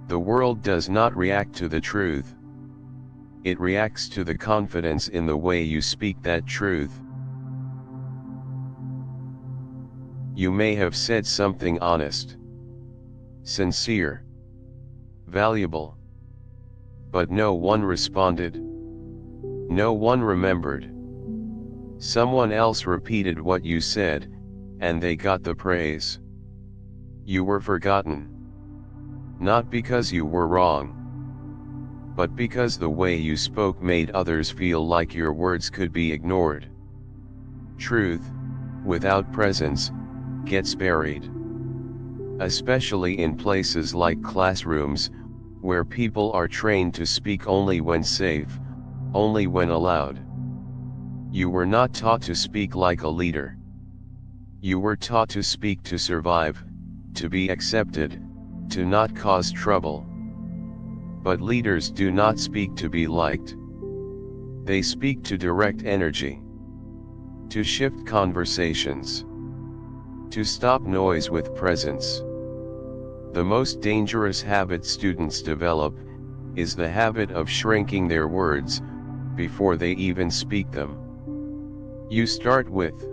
The world does not react to the truth. It reacts to the confidence in the way you speak that truth. You may have said something honest, sincere, valuable, but no one responded. No one remembered. Someone else repeated what you said, and they got the praise. You were forgotten. Not because you were wrong, but because the way you spoke made others feel like your words could be ignored. Truth, without presence, gets buried. Especially in places like classrooms, where people are trained to speak only when safe, only when allowed. You were not taught to speak like a leader. You were taught to speak to survive, to be accepted, to not cause trouble. But leaders do not speak to be liked. They speak to direct energy, to shift conversations, to stop noise with presence. The most dangerous habit students develop is the habit of shrinking their words before they even speak them. You start with,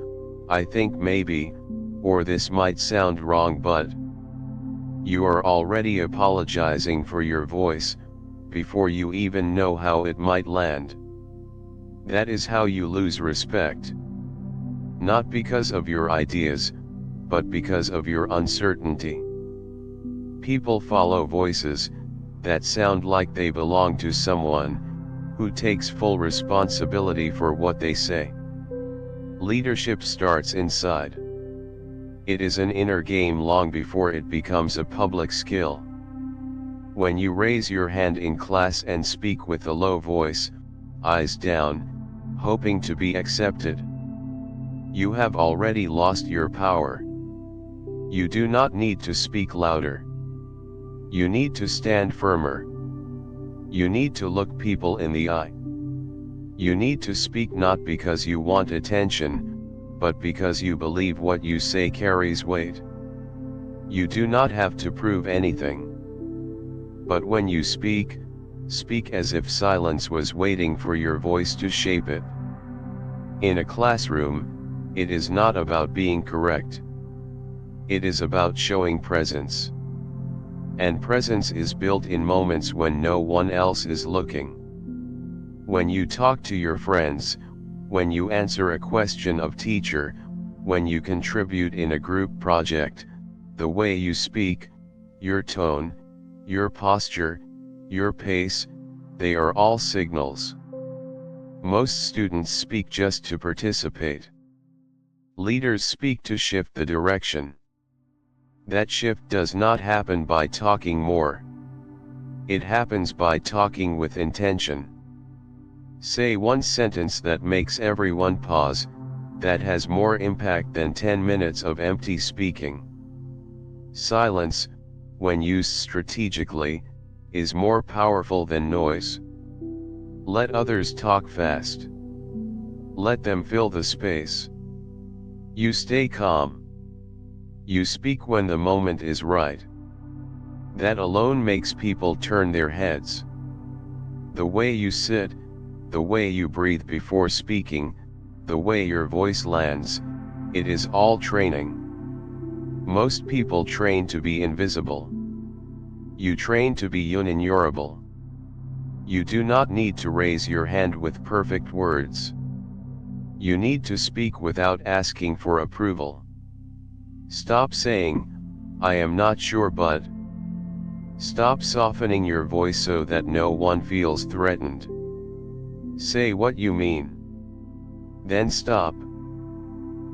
"I think maybe," or "this might sound wrong but." You are already apologizing for your voice before you even know how it might land. That is how you lose respect. Not because of your ideas, but because of your uncertainty. People follow voices that sound like they belong to someone who takes full responsibility for what they say. Leadership starts inside. It is an inner game long before it becomes a public skill. When you raise your hand in class and speak with a low voice, eyes down, hoping to be accepted, you have already lost your power. You do not need to speak louder. You need to stand firmer. You need to look people in the eye. You need to speak not because you want attention, but because you believe what you say carries weight. You do not have to prove anything. But when you speak, speak as if silence was waiting for your voice to shape it. In a classroom, it is not about being correct. It is about showing presence. And presence is built in moments when no one else is looking. When you talk to your friends, when you answer a question of teacher, when you contribute in a group project, the way you speak, your tone, your posture, your pace, they are all signals. Most students speak just to participate. Leaders speak to shift the direction. That shift does not happen by talking more. It happens by talking with intention. Say one sentence that makes everyone pause, that has more impact than 10 minutes of empty speaking. Silence, when used strategically, is more powerful than noise. Let others talk fast. Let them fill the space. You stay calm. You speak when the moment is right. That alone makes people turn their heads. The way you sit, the way you breathe before speaking, the way your voice lands, it is all training. Most people train to be invisible. You train to be unignorable. You do not need to raise your hand with perfect words. You need to speak without asking for approval. Stop saying, "I am not sure but." Stop softening your voice so that no one feels threatened. Say what you mean. Then stop.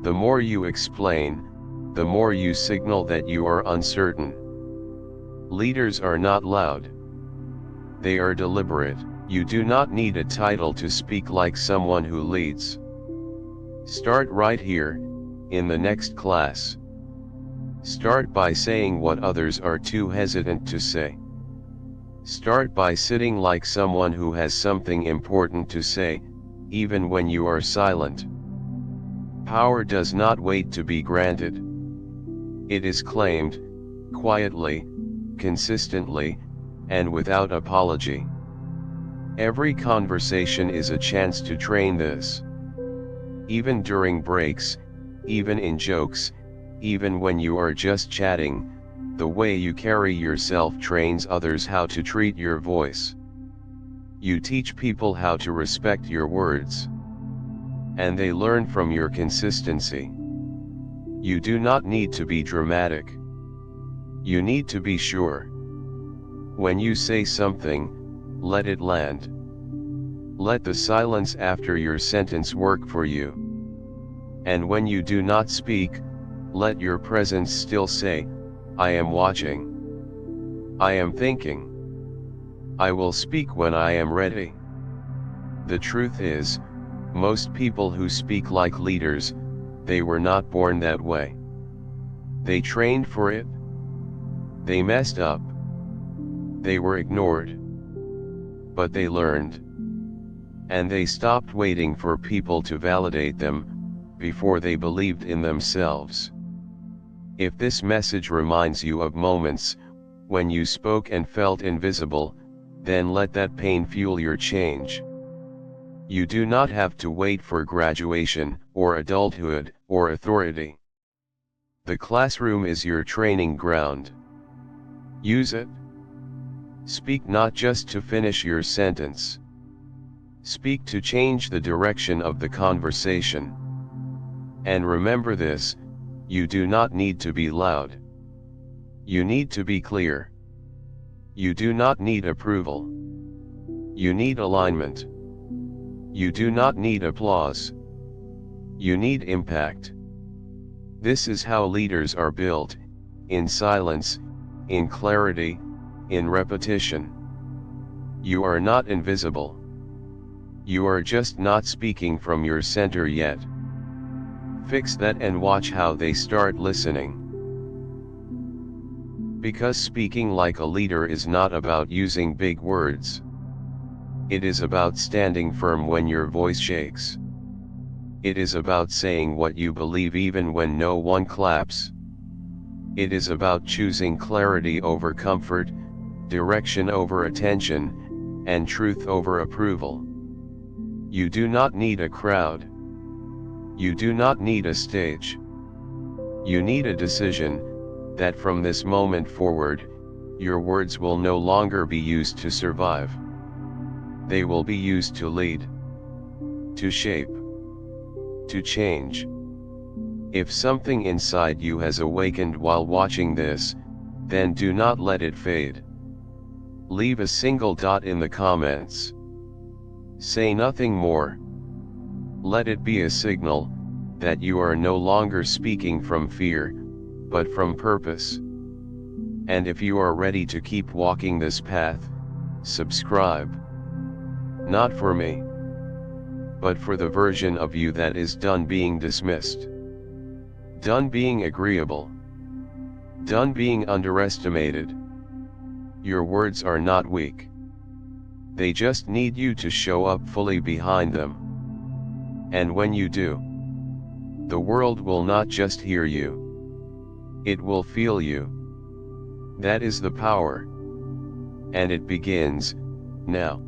The more you explain, the more you signal that you are uncertain. Leaders are not loud. They are deliberate. You do not need a title to speak like someone who leads. Start right here, in the next class. Start by saying what others are too hesitant to say. Start by sitting like someone who has something important to say, even when you are silent. Power does not wait to be granted. It is claimed, quietly, consistently, and without apology. Every conversation is a chance to train this. Even during breaks, even in jokes, even when you are just chatting, the way you carry yourself trains others how to treat your voice. You teach people how to respect your words. And they learn from your consistency. You do not need to be dramatic. You need to be sure. When you say something, let it land. Let the silence after your sentence work for you. And when you do not speak, let your presence still say, I am watching. I am thinking. I will speak when I am ready. The truth is, most people who speak like leaders, they were not born that way. They trained for it. They messed up. They were ignored. But they learned. And they stopped waiting for people to validate them, before they believed in themselves. If this message reminds you of moments when you spoke and felt invisible, then let that pain fuel your change. You do not have to wait for graduation, or adulthood, or authority. The classroom is your training ground. Use it. Speak not just to finish your sentence. Speak to change the direction of the conversation. And remember this, you do not need to be loud. You need to be clear. You do not need approval. You need alignment. You do not need applause. You need impact. This is how leaders are built, in silence, in clarity, in repetition. You are not invisible. You are just not speaking from your center yet. Fix that and watch how they start listening. Because speaking like a leader is not about using big words. It is about standing firm when your voice shakes. It is about saying what you believe even when no one claps. It is about choosing clarity over comfort, direction over attention, and truth over approval. You do not need a crowd. You do not need a stage. You need a decision, that from this moment forward, your words will no longer be used to survive. They will be used to lead, to shape, to change. If something inside you has awakened while watching this, then do not let it fade. Leave a single dot in the comments. Say nothing more. Let it be a signal that you are no longer speaking from fear, but from purpose. And if you are ready to keep walking this path, subscribe. Not for me, but for the version of you that is done being dismissed. Done being agreeable. Done being underestimated. Your words are not weak. They just need you to show up fully behind them. And when you do, the world will not just hear you. It will feel you. That is the power. And it begins, now.